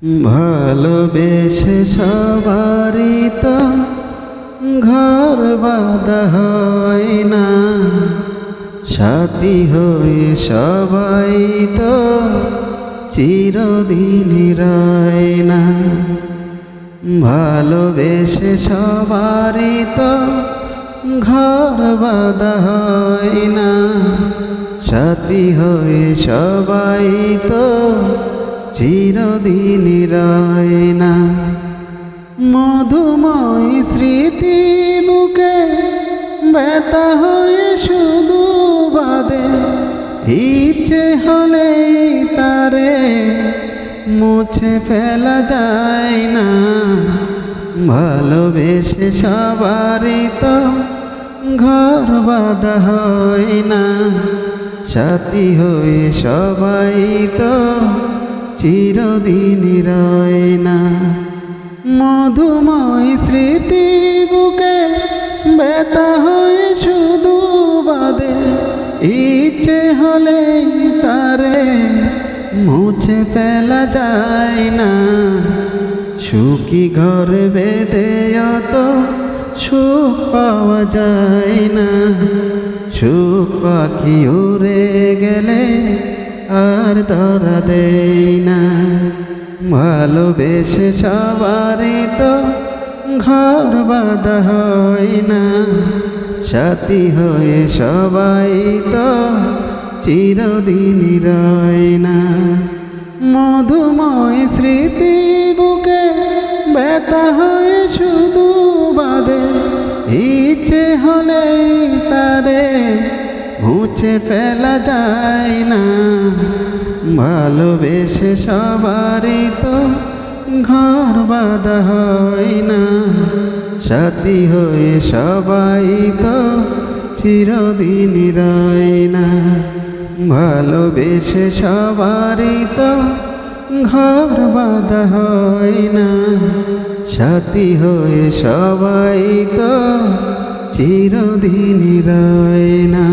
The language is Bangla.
ভালোবেসে সবারই তো ঘর বাঁধা হয় না, সাথী হয়ে সবাই তো চিরদিন রয় না। ভালোবেসে সবারই তো ঘর বাঁধা হয় না, সাথী হয়ে সবাই তো চিরদিন রয় না। মধুময় স্মৃতি বুকে ব্যথা হয়ে শুধু বাদে, ইচ্ছে হলেই তারে মুছে ফেলা যায় না। ভালোবেসে সবারই তো ঘর বাঁধা হয় না, সাথী হয়ে সবাই তো চিরদিন রয় না। মধুময় স্মৃতি বুকে ব্যথা হয়ে শুধু বাদে, ইচ্ছে হলেই তারে মুছে ফেলা যায় না। সুখী ঘর বেঁধে অত সুখ পাওয়া যায় না, সুখ পাখি উড়ে গেলে আর ধরা দেয় না। ভালোবেসে সবারই তো ঘর বাঁধা হয় না, সাথী হয়ে সবাই তো চিরদিন রয় না। মধুময় স্মৃতি বুকে ব্যথা হয়ে শুধু বাদে, ইচ্ছে হলেই তারে মুছে ফেলা যায় না। ভালোবেসে সবারই তো ঘর বাঁধা হয় না, সাথী হয়ে সবাই তো চিরদিন রয় না। ভালোবেসে সবারই তো ঘর বাঁধা হয় না, সাথী হয়ে সবাই তো চিরদিন রয় না।